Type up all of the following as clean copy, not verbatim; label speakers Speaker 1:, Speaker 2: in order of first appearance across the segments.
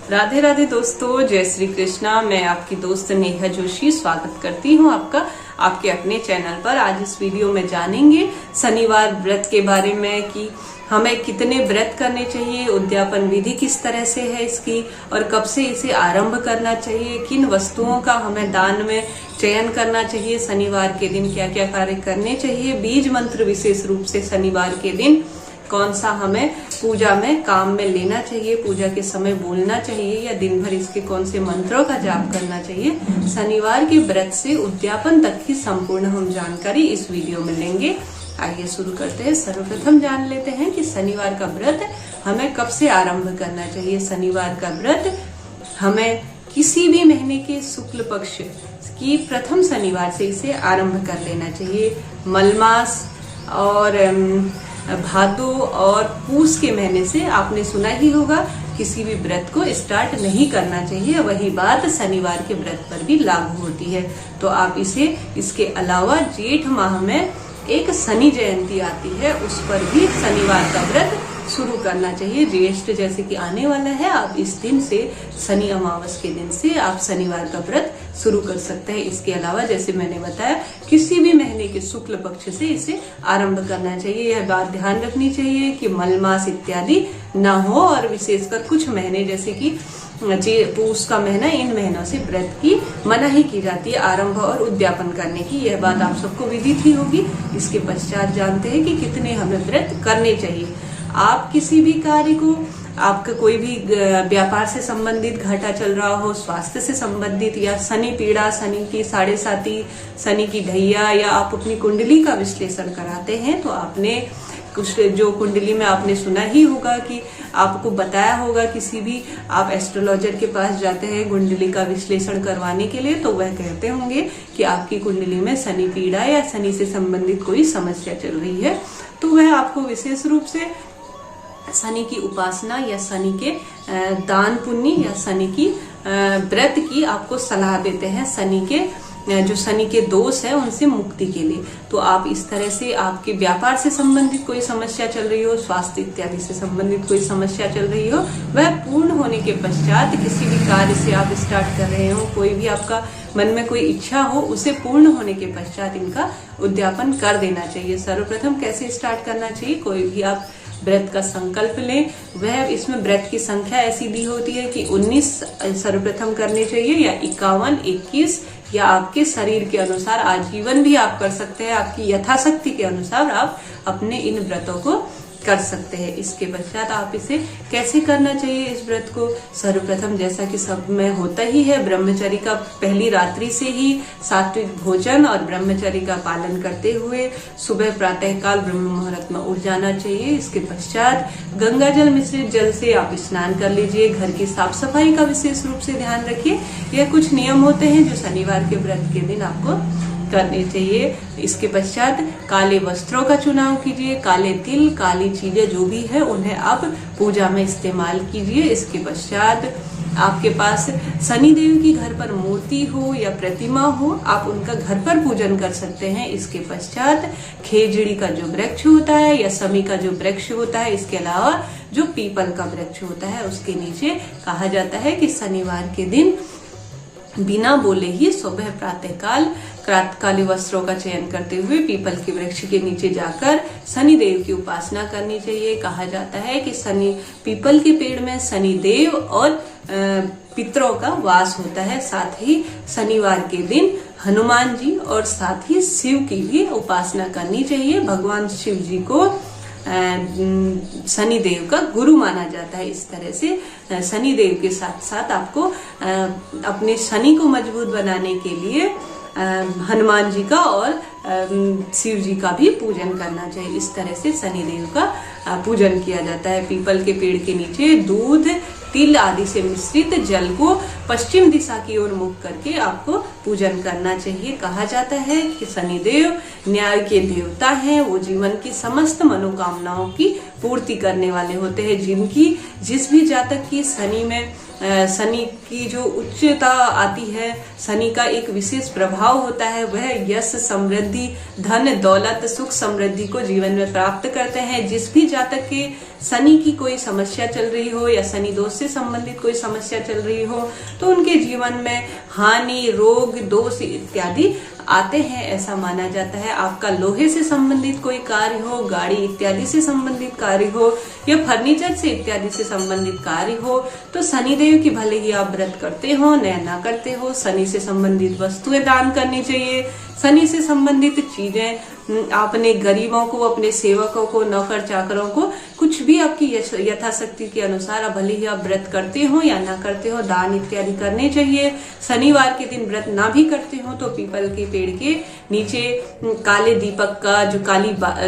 Speaker 1: राधे राधे दोस्तों, जय श्री कृष्णा। मैं आपकी दोस्त नेहा जोशी स्वागत करती हूँ आपका आपके अपने चैनल पर। आज इस वीडियो में जानेंगे शनिवार व्रत के बारे में कि हमें कितने व्रत करने चाहिए, उद्यापन विधि किस तरह से है इसकी और कब से इसे आरंभ करना चाहिए, किन वस्तुओं का हमें दान में चयन करना चाहिए, शनिवार के दिन क्या क्या कार्य करने चाहिए, बीज मंत्र विशेष रूप से शनिवार के दिन कौन सा हमें पूजा में काम में लेना चाहिए, पूजा के समय बोलना चाहिए या दिन भर इसके कौन से मंत्रों का जाप करना चाहिए। शनिवार के व्रत से उद्यापन तक की संपूर्ण हम जानकारी इस वीडियो में लेंगे। आइए शुरू करते हैं। सर्वप्रथम जान लेते हैं कि शनिवार का व्रत हमें कब से आरंभ करना चाहिए। शनिवार का व्रत हमें किसी भी महीने के शुक्ल पक्ष की प्रथम शनिवार से इसे आरंभ कर लेना चाहिए। मलमास और भादो और पूस के महीने से आपने सुना ही होगा किसी भी व्रत को स्टार्ट नहीं करना चाहिए। वही बात शनिवार के व्रत पर भी लागू होती है। तो आप इसे इसके अलावा जेठ माह में एक शनि जयंती आती है, उस पर भी शनिवार का व्रत शुरू करना चाहिए। ज्येष्ठ जैसे कि आने वाला है, आप इस दिन से शनि अमावस के दिन से आप शनिवार का व्रत शुरू कर सकते हैं। इसके अलावा जैसे मैंने बताया किसी भी महीने के शुक्ल पक्ष से इसे आरंभ करना चाहिए। यह बात ध्यान रखनी चाहिए कि मलमास इत्यादि ना हो और विशेषकर कुछ महीने जैसे कि पूस का महीना, इन महीनों से व्रत की मनाही की जाती है आरंभ और उद्यापन करने की। यह बात आप सबको विदित ही होगी। इसके पश्चात जानते हैं कि कितने हमें व्रत करने चाहिए। आप किसी भी कार्य को, आपका कोई भी व्यापार से संबंधित घाटा चल रहा हो, स्वास्थ्य से संबंधित या शनि पीड़ा, शनि की 7.5, शनि की ढैया, या आप अपनी कुंडली का विश्लेषण कराते हैं तो आपने कुछ जो कुंडली में आपने सुना ही होगा कि आपको बताया होगा, किसी भी आप एस्ट्रोलॉजर के पास जाते हैं कुंडली का विश्लेषण करवाने के लिए तो वह कहते होंगे कि आपकी कुंडली में शनि पीड़ा या शनि से संबंधित कोई समस्या चल रही है। तो वह आपको विशेष रूप से शनि की उपासना या शनि के दान पुण्य या शनि की व्रत की आपको सलाह देते हैं। शनि के जो शनि के दोष है उनसे मुक्ति के लिए। तो आप इस तरह से आपके व्यापार से संबंधित कोई समस्या चल रही हो, स्वास्थ्य इत्यादि से संबंधित कोई समस्या चल रही हो, वह पूर्ण होने के पश्चात किसी भी कार्य से आप स्टार्ट कर रहे हो, कोई भी आपका मन में कोई इच्छा हो, उसे पूर्ण होने के पश्चात इनका उद्यापन कर देना चाहिए। सर्वप्रथम कैसे स्टार्ट करना चाहिए, कोई भी आप व्रत का संकल्प लें, वह इसमें व्रत की संख्या ऐसी दी होती है कि 19 सर्वप्रथम करने चाहिए या 51, 21 या आपके शरीर के अनुसार आजीवन भी आप कर सकते हैं। आपकी यथाशक्ति के अनुसार आप अपने इन व्रतों को कर सकते हैं। इसके पश्चात आप इसे कैसे करना चाहिए इस व्रत को। सर्वप्रथम जैसा कि सब में होता ही है, ब्रह्मचर्य का पहली रात्रि से ही सात्विक भोजन और ब्रह्मचर्य का पालन करते हुए सुबह प्रातः काल ब्रह्म मुहूर्त में उठ जाना चाहिए। इसके पश्चात गंगा जल मिश्रित जल से आप स्नान कर लीजिए। घर की साफ सफाई का विशेष रूप से ध्यान रखिए। यह कुछ नियम होते हैं जो शनिवार के व्रत के दिन आपको करने चाहिए। इसके पश्चात काले वस्त्रों का चुनाव कीजिए। काले तिल, काली चीजें जो भी है उन्हें आप पूजा में इस्तेमाल कीजिए। इसके पश्चात आपके पास शनिदेव की घर पर मूर्ति हो या प्रतिमा हो, आप उनका घर पर पूजन कर सकते हैं। इसके पश्चात खेजड़ी का जो वृक्ष होता है या समी का जो वृक्ष होता है, इसके अलावा जो पीपल का वृक्ष होता है उसके नीचे कहा जाता है कि शनिवार के दिन बिना बोले ही सुबह प्रातः काल काले वस्त्रों का चयन करते हुए पीपल के वृक्ष के नीचे जाकर शनिदेव की उपासना करनी चाहिए। कहा जाता है कि पीपल के पेड़ में शनिदेव और पितरों का वास होता है। साथ ही शनिवार के दिन हनुमान जी और साथ ही शिव की भी उपासना करनी चाहिए। भगवान शिव जी को शनिदेव का गुरु माना जाता है। इस तरह से शनिदेव के साथ साथ आपको अपने शनि को मजबूत बनाने के लिए हनुमान जी का और शिव जी का भी पूजन करना चाहिए। इस तरह से शनिदेव का पूजन किया जाता है। पीपल के पेड़ के नीचे दूध, तिल आदि से मिश्रित जल को पश्चिम दिशा की ओर मुख करके आपको पूजन करना चाहिए। कहा जाता है कि शनिदेव न्याय के देवता हैं। वो जीवन की समस्त मनोकामनाओं की पूर्ति करने वाले होते हैं। जिनकी जिस भी जातक की शनि में शनि की जो उच्चता आती है, शनि का एक विशेष प्रभाव होता है, वह यश, समृद्धि, धन, दौलत, सुख, समृद्धि को जीवन में प्राप्त करते हैं। जिस भी जातक के शनि की कोई समस्या चल रही हो या शनि दोष से संबंधित कोई समस्या चल रही हो तो उनके जीवन में हानि, रोग, दोष इत्यादि आते हैं, ऐसा माना जाता है। आपका लोहे से संबंधित कोई कार्य हो, गाड़ी इत्यादि से संबंधित कार्य हो या फर्नीचर से इत्यादि से संबंधित कार्य हो तो शनिदेव की भले ही आप व्रत करते हो या ना करते हो, शनि से संबंधित वस्तुएं दान करनी चाहिए। शनि से संबंधित चीजें आपने गरीबों को, अपने सेवकों को, नौकर चाकरों को कुछ भी आपकी यथाशक्ति के अनुसार भले ही आप व्रत करते हो या ना करते हो दान इत्यादि करने चाहिए। शनिवार के दिन व्रत ना भी करते हो तो पीपल के पेड़ के नीचे काले दीपक का जो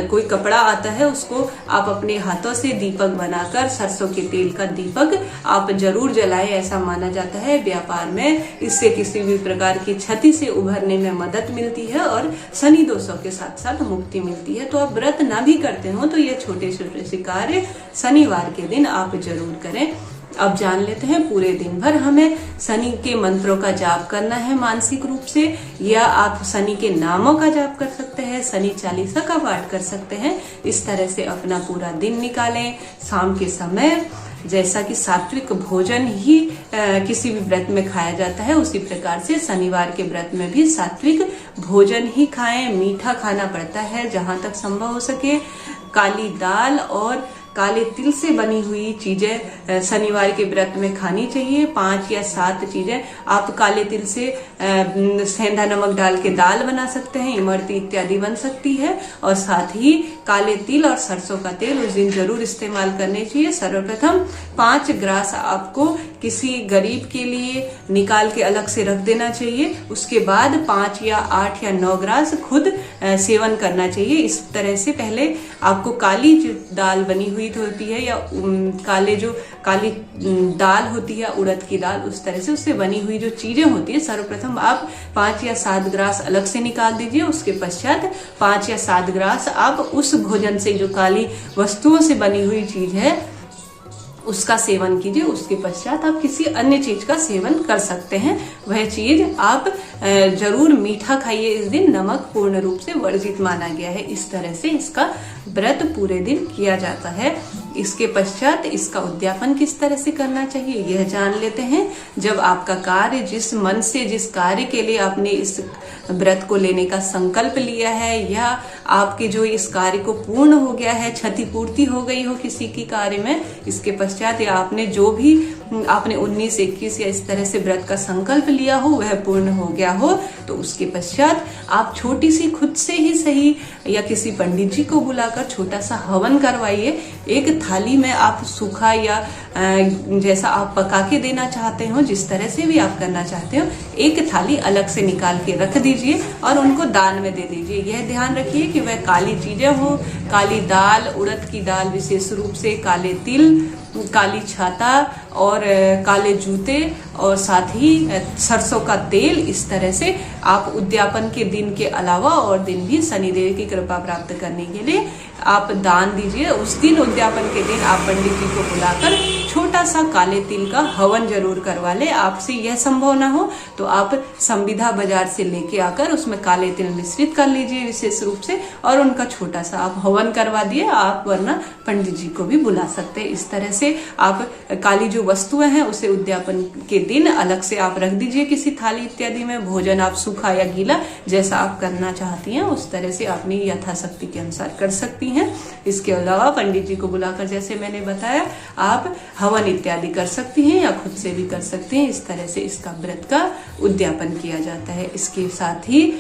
Speaker 1: कोई कपड़ा आता है उसको आप अपने हाथों से दीपक बनाकर सरसों के तेल का दीपक आप जरूर जलाएं, ऐसा माना जाता है। व्यापार में इससे किसी भी प्रकार की क्षति से उभरने में मदद मिलती है और शनि दोषों के साथ साथ मुक्ति मिलती है। तो आप व्रत ना भी करते हो तो ये छोटे छोटे से कार्य शनिवार के दिन आप जरूर करें। अब जान लेते हैं पूरे दिन भर हमें शनि के मंत्रों का जाप करना है मानसिक रूप से, या आप शनि के नामों का जाप कर सकते हैं, शनि चालीसा का पाठ कर सकते हैं। इस तरह से अपना पूरा दिन निकालें। शाम के समय जैसा कि सात्विक भोजन ही किसी भी व्रत में खाया जाता है उसी प्रकार से शनिवार के व्रत में भी सात्विक भोजन ही खाएं। मीठा खाना पड़ता है जहां तक संभव हो सके। काली दाल और काले तिल से बनी हुई चीजें शनिवार के व्रत में खानी चाहिए। 5 या 7 चीजें आप काले तिल से सेंधा नमक डाल के दाल बना सकते हैं, इमरती इत्यादि बन सकती है। और साथ ही काले तिल और सरसों का तेल उस दिन जरूर इस्तेमाल करने चाहिए। सर्वप्रथम 5 ग्रास आपको किसी गरीब के लिए निकाल के अलग से रख देना चाहिए। उसके बाद 5 या 8 या 9 ग्रास खुद सेवन करना चाहिए। इस तरह से पहले आपको काली दाल बनी हुई होती है या काली दाल होती है उड़द की दाल, उस तरह से उससे बनी हुई जो चीजें होती है सर्वप्रथम आप 5 या 7 ग्रास अलग से निकाल दीजिए। उसके पश्चात 5 या 7 ग्रास आप उस भोजन से जो काली वस्तुओं से बनी हुई चीज है उसका सेवन कीजिए। उसके पश्चात आप किसी अन्य चीज का सेवन कर सकते हैं। वह चीज आप जरूर मीठा खाइए इस दिन, नमक पूर्ण रूप से वर्जित माना गया है। इस तरह से इसका व्रत पूरे दिन किया जाता है। इसके पश्चात इसका उद्यापन किस तरह से करना चाहिए यह जान लेते हैं। जब आपका कार्य जिस मन से, जिस कार्य के लिए आपने इस व्रत को लेने का संकल्प लिया है या आपके जो इस कार्य को पूर्ण हो गया है, क्षतिपूर्ति हो गई हो किसी की कार्य में, इसके पश्चात या आपने जो भी आपने 19, 21 या इस तरह से व्रत का संकल्प लिया हो वह पूर्ण हो गया हो तो उसके पश्चात आप छोटी सी खुद से ही सही या किसी पंडित जी को बुलाकर छोटा सा हवन करवाइए। एक थाली में आप सूखा या जैसा आप पका के देना चाहते हो, जिस तरह से भी आप करना चाहते हो, एक थाली अलग से निकाल के रख दीजिए और उनको दान में दे दीजिए। यह ध्यान रखिए कि वह काली चीजें हो, काली दाल, उड़द की दाल विशेष रूप से, काले तिल, काली छाता और काले जूते और साथ ही सरसों का तेल। इस तरह से आप उद्यापन के दिन के अलावा और दिन भी शनिदेव की कृपा प्राप्त करने के लिए आप दान दीजिए। उस दिन उद्यापन के दिन आप पंडित जी को बुलाकर छोटा सा काले तिल का हवन जरूर करवा ले। आपसे यह संभव ना हो तो आप संविधा बाजार से लेके आकर उसमें काले तिल मिश्रित कर लीजिए विशेष रूप से और उनका छोटा सा आप हवन करवा दिए। आप वरना पंडित जी को भी बुला सकते हैं। इस तरह से आप काली जो वस्तुएं हैं उसे उद्यापन के दिन अलग से आप रख दीजिए किसी थाली इत्यादि में। भोजन आप सूखा या गीला जैसा आप करना चाहती हैं उस तरह से अपनी यथाशक्ति के अनुसार कर सकती हैं। इसके अलावा पंडित जी को बुलाकर जैसे मैंने बताया आप हवन इत्यादि कर सकती हैं या खुद से भी कर सकते हैं। इस तरह से इसका व्रत का उद्यापन किया जाता है। इसके साथ ही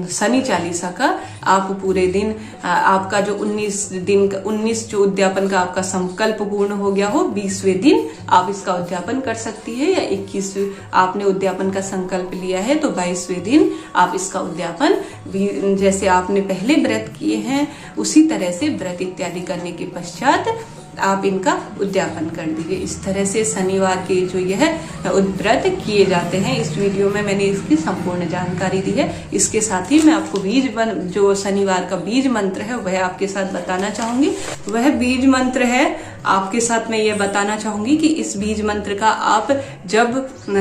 Speaker 1: शनि चालीसा का आप पूरे दिन आपका जो 19 जो उद्यापन का आपका संकल्प पूर्ण हो गया हो 20वें दिन आप इसका उद्यापन कर सकती है, या 21 आपने उद्यापन का संकल्प लिया है तो 22वें दिन आप इसका उद्यापन भी जैसे आपने पहले व्रत किए हैं उसी तरह से व्रत इत्यादि करने के पश्चात आप इनका उद्यापन कर दीजिए। इस तरह से शनिवार के जो यह व्रत किए जाते हैं। इस वीडियो में मैंने इसकी संपूर्ण जानकारी दी है। इसके साथ ही मैं आपको जो शनिवार का बीज मंत्र है वह आपके साथ बताना चाहूंगी। वह बीज मंत्र है आपके साथ मैं ये बताना चाहूंगी कि इस बीज मंत्र का आप जब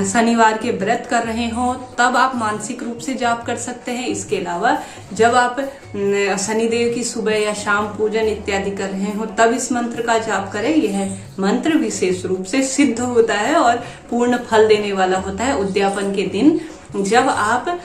Speaker 1: शनिवार के व्रत कर रहे हो तब आप मानसिक रूप से जाप कर सकते हैं। इसके अलावा जब आप शनिदेव की सुबह या शाम पूजन इत्यादि कर रहे हो तब इस मंत्र का जाप करें। यह मंत्र विशेष रूप से सिद्ध होता है और पूर्ण फल देने वाला होता है। उद्यापन के दिन जब आप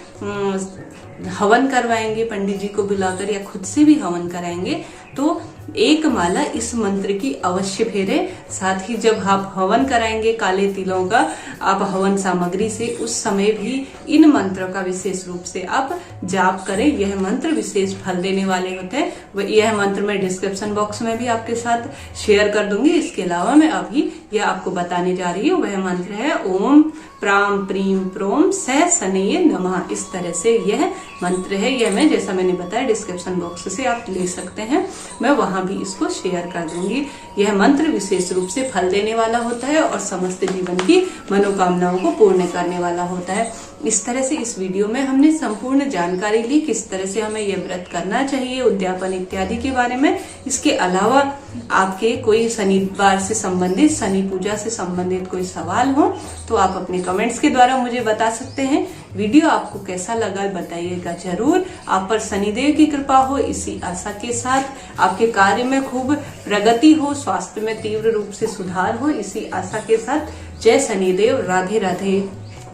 Speaker 1: हवन करवाएंगे, पंडित जी को बुलाकर या खुद से भी हवन कराएंगे, तो एक माला इस मंत्र की अवश्य फेरें। साथ ही जब आप हवन कराएंगे काले तिलों का आप हवन सामग्री से, उस समय भी इन मंत्रों का विशेष रूप से आप जाप करें। यह मंत्र विशेष फल देने वाले होते हैं। यह मंत्र मैं डिस्क्रिप्शन बॉक्स में भी आपके साथ शेयर कर दूंगी। इसके अलावा मैं अभी यह आपको बताने जा रही हूँ, वह मंत्र है ओम प्राम प्रीम प्रोम सह शनये नमः। इस तरह से यह मंत्र है। यह मैं जैसा मैंने बताया डिस्क्रिप्शन बॉक्स से आप ले सकते हैं, मैं वहां भी इसको शेयर कर दूंगी। यह मंत्र विशेष रूप से फल देने वाला होता है और समस्त जीवन की मनोकामनाओं को पूर्ण करने वाला होता है। इस तरह से इस वीडियो में हमने संपूर्ण जानकारी ली किस तरह से हमें यह व्रत करना चाहिए, उद्यापन इत्यादि के बारे में। इसके अलावा आपके कोई शनिवार से संबंधित, शनि पूजा से संबंधित कोई सवाल हो तो आप अपने कमेंट्स के द्वारा मुझे बता सकते हैं। वीडियो आपको कैसा लगा बताइएगा जरूर। आप पर शनिदेव की कृपा हो, इसी आशा के साथ आपके कार्य में खूब प्रगति हो, स्वास्थ्य में तीव्र रूप से सुधार हो, इसी आशा के साथ जय शनिदेव। राधे राधे।